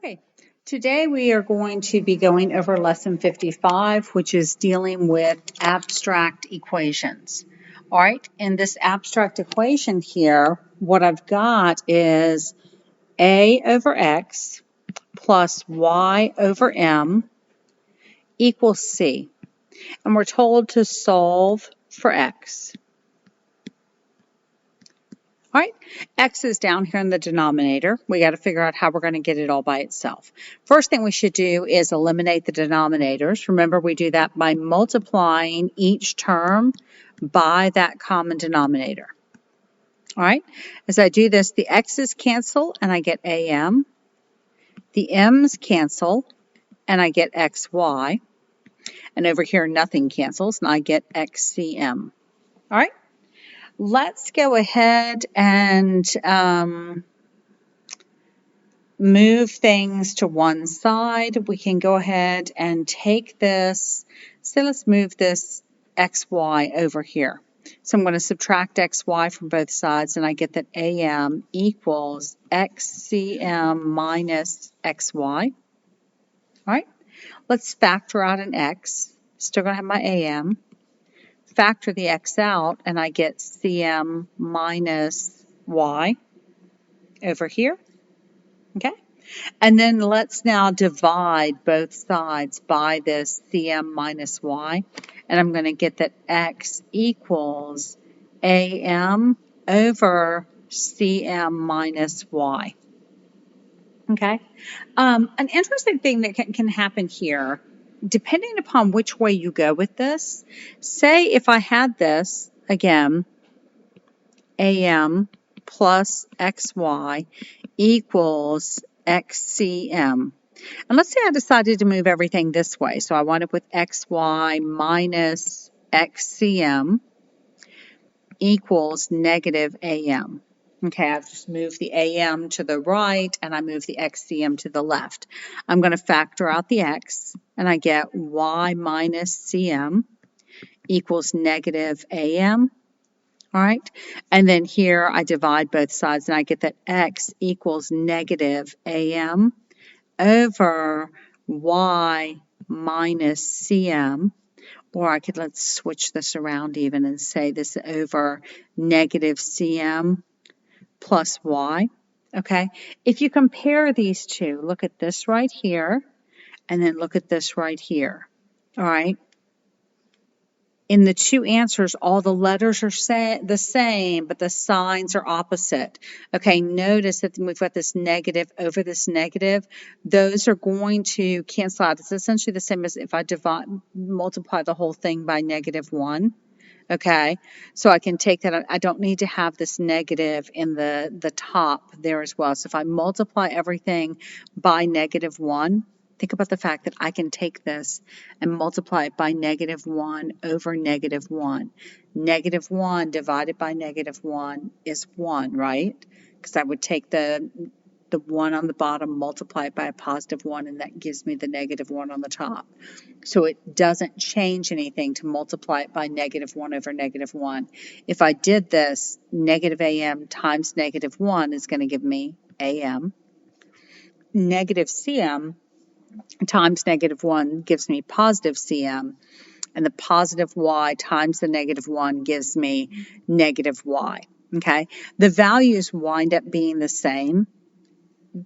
Okay, today we are going to be going over lesson 55, which is dealing with abstract equations. All right, in this abstract equation here, what I've got is a over x plus y over m equals c. And we're told to solve for x. All right, x is down here in the denominator. We got to figure out how we're going to get it all by itself. First thing we should do is eliminate the denominators. Remember, we do that by multiplying each term by that common denominator. All right, as I do this, the x's cancel and I get am. The m's cancel and I get xy. And over here, nothing cancels and I get xcm. All right. Let's go ahead and move things to one side. We can go ahead and take this. So let's move this xy over here. So I'm going to subtract xy from both sides, and I get that am equals xcm minus xy. All right. Let's factor out an x. Still going to have my am. Factor the x out, and I get cm minus y over here. Okay, and then let's now divide both sides by this cm minus y, and I'm going to get that x equals am over cm minus y. Okay, an interesting thing that can happen here, depending upon which way you go with this, say if I had this, again, am plus xy equals xcm. And let's say I decided to move everything this way. So I wind up with xy minus xcm equals negative am. Okay, I've just moved the am to the right and I move the xcm to the left. I'm going to factor out the x and I get y minus cm equals negative am. All right, and then here I divide both sides and I get that x equals negative am over y minus cm. Or I could, let's switch this around even and say this over negative cm plus y. Okay, if you compare these two, look at this right here and then look at this right here. All right. In the two answers, all the letters are the same, but the signs are opposite. Okay, notice that we've got this negative over this negative. Those are going to cancel out. It's essentially the same as if I multiply the whole thing by -1. Okay, so I can take that. I don't need to have this negative in the top there as well. So if I multiply everything by -1, think about the fact that I can take this and multiply it by -1 over -1. -1 divided by -1 is 1, right? Because I would take the 1 on the bottom, multiply it by a +1, and that gives me the -1 on the top. So it doesn't change anything to multiply it by -1 over -1. If I did this, negative am times -1 is going to give me am. Negative cm times -1 gives me positive cm, and the positive y times the -1 gives me negative y. Okay, the values wind up being the same,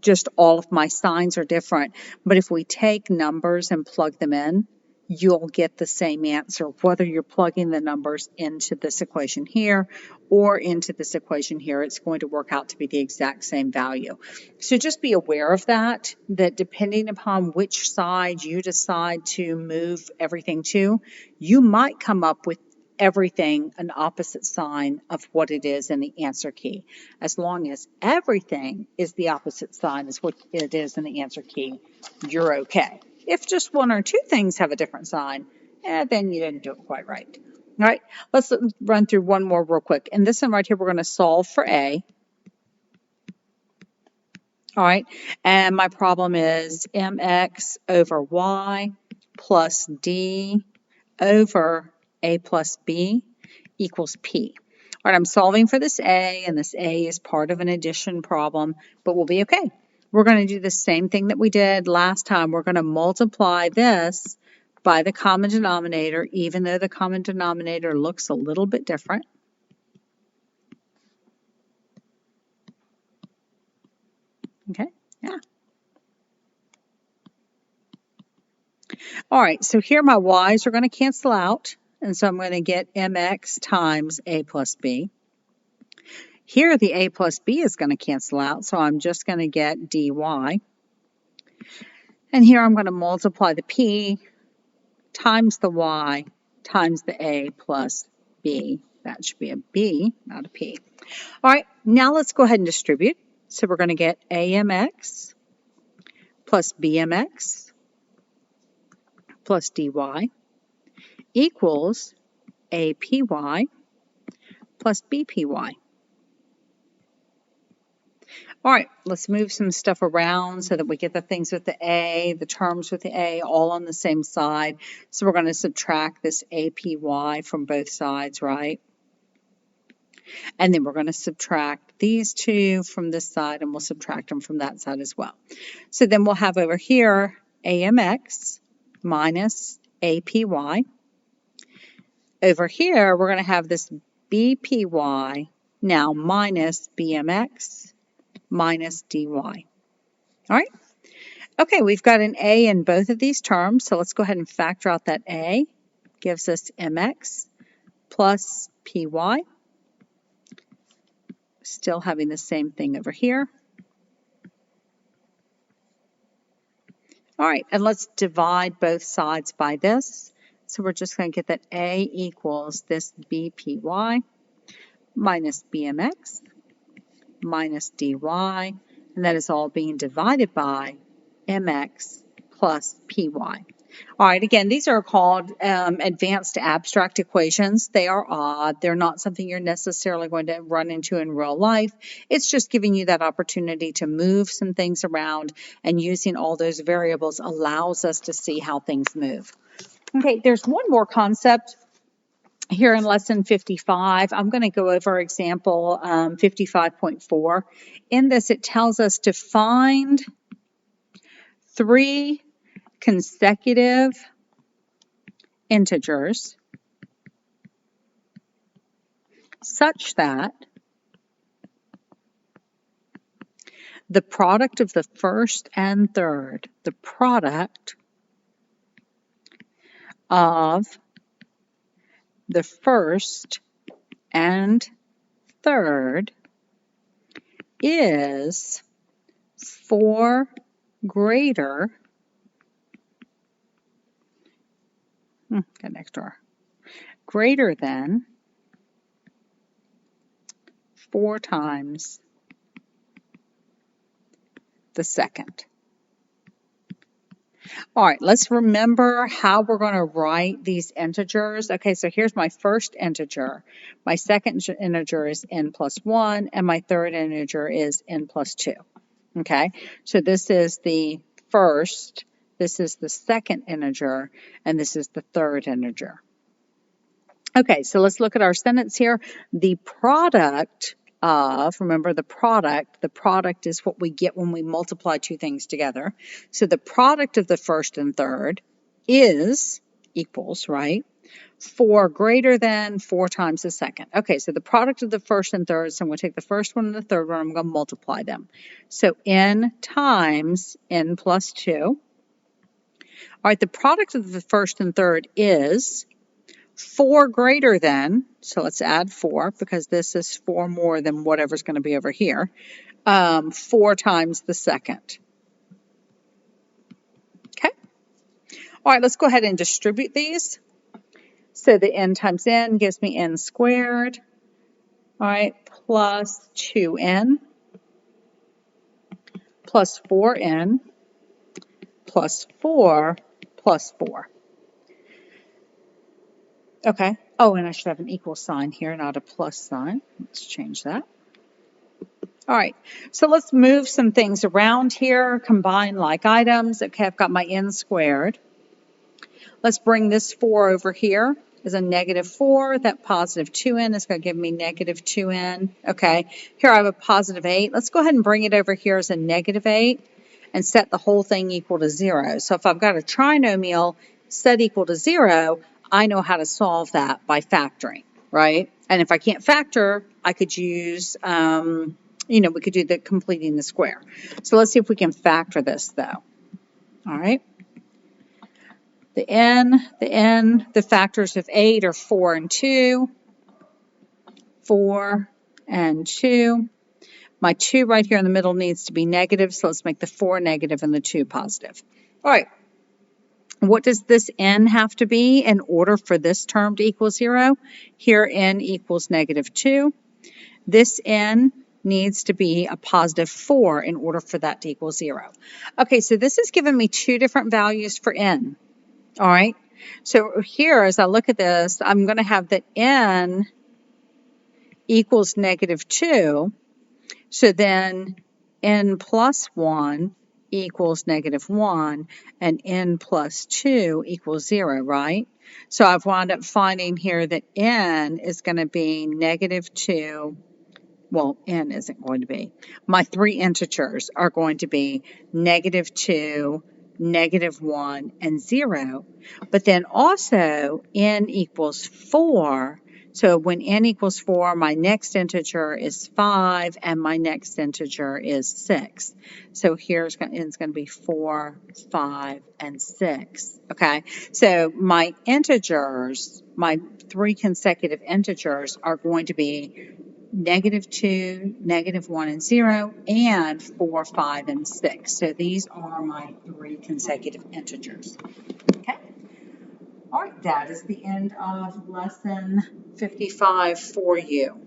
just all of my signs are different. But if we take numbers and plug them in, you'll get the same answer, whether you're plugging the numbers into this equation here or into this equation here. It's going to work out to be the exact same value. So just be aware of that depending upon which side you decide to move everything to, you might come up with everything an opposite sign of what it is in the answer key. As long as everything is the opposite sign as what it is in the answer key, you're okay. If just one or two things have a different sign, then you didn't do it quite right. All right, let's run through one more real quick. And this one right here, we're going to solve for a. All right, and my problem is mx over y plus d over a plus b equals p. All right, I'm solving for this a, and this a is part of an addition problem, but we'll be okay. we're going to do the same thing that we did last time. We're going to multiply this by the common denominator, even though the common denominator looks a little bit different. Okay, yeah. All right, so here my y's are going to cancel out, and so I'm going to get mx times a plus b. Here the a plus b is going to cancel out, so I'm just going to get dy. And here I'm going to multiply the p times the y times the a plus b. That should be a b, not a p. All right, now let's go ahead and distribute. So we're going to get amx plus bmx plus dy equals apy plus bpy. All right, let's move some stuff around so that we get the things with the A, the terms with the A, all on the same side. So we're going to subtract this APY from both sides, right? And then we're going to subtract these two from this side, and we'll subtract them from that side as well. So then we'll have over here AMX minus APY. Over here, we're going to have this BPY now minus BMX minus dy. All right. Okay, we've got an a in both of these terms, so let's go ahead and factor out that a. Gives us mx plus py. Still having the same thing over here. All right, and let's divide both sides by this. So we're just going to get that a equals this bpy minus bmx minus dy, and that is all being divided by mx plus py. All right, again, these are called advanced abstract equations. They are odd. They're not something you're necessarily going to run into in real life. It's just giving you that opportunity to move some things around, and using all those variables allows us to see how things move. Okay, there's one more concept here in lesson 55. I'm going to go over example 55.4. In this, it tells us to find 3 consecutive integers such that the product of the first and third, the product of the first and third is 4 greater, got an extra R, greater than 4 times the second. All right, let's remember how we're going to write these integers. Okay, so here's my first integer. My second integer is n plus 1, and my third integer is n plus 2. Okay, so this is the first, this is the second integer, and this is the third integer. Okay, so let's look at our sentence here. The product of, remember the product is what we get when we multiply two things together. So the product of the first and third is equals, right? 4 greater than 4 times the second. Okay, so the product of the first and third, so I'm going to take the first one and the third one, I'm going to multiply them. So n times n plus 2. All right, the product of the first and third is 4 greater than, so let's add 4 because this is 4 more than whatever's going to be over here, 4 times the second. Okay. All right, let's go ahead and distribute these. So the n times n gives me n squared, all right, plus 2n plus 4n plus 4 plus 4. Okay. Oh, and I should have an equal sign here, not a plus sign. Let's change that. All right. So let's move some things around here, combine like items. Okay, I've got my n squared. Let's bring this 4 over here. is a negative 4. That positive 2n is going to give me negative 2n. Okay, here I have a positive 8. Let's go ahead and bring it over here as a negative 8 and set the whole thing equal to 0. So if I've got a trinomial set equal to 0, I know how to solve that by factoring, right? And if I can't factor, I could use, we could do the completing the square. So let's see if we can factor this, though. All right. The factors of 8 are 4 and 2. 4 and 2. My 2 right here in the middle needs to be negative, so let's make the 4 negative and the 2 positive. All right. What does this n have to be in order for this term to equal 0? Here n equals negative 2. This n needs to be a positive 4 in order for that to equal 0. Okay, so this is giving me two different values for n. All right, so here as I look at this, I'm going to have that n equals negative 2. So then n plus 1 equals negative 1, and n plus 2 equals 0, right? So I've wound up finding here that n is going to be negative 2. Well, n isn't going to be. My three integers are going to be negative 2, negative 1, and 0. But then also n equals 4. So when n equals 4, my next integer is 5, and my next integer is 6. So here's n's going to be 4, 5, and 6. Okay, so my integers, my three consecutive integers are going to be negative 2, negative 1, and 0, and 4, 5, and 6. So these are my three consecutive integers. Okay. All right, that is the end of lesson 55 for you.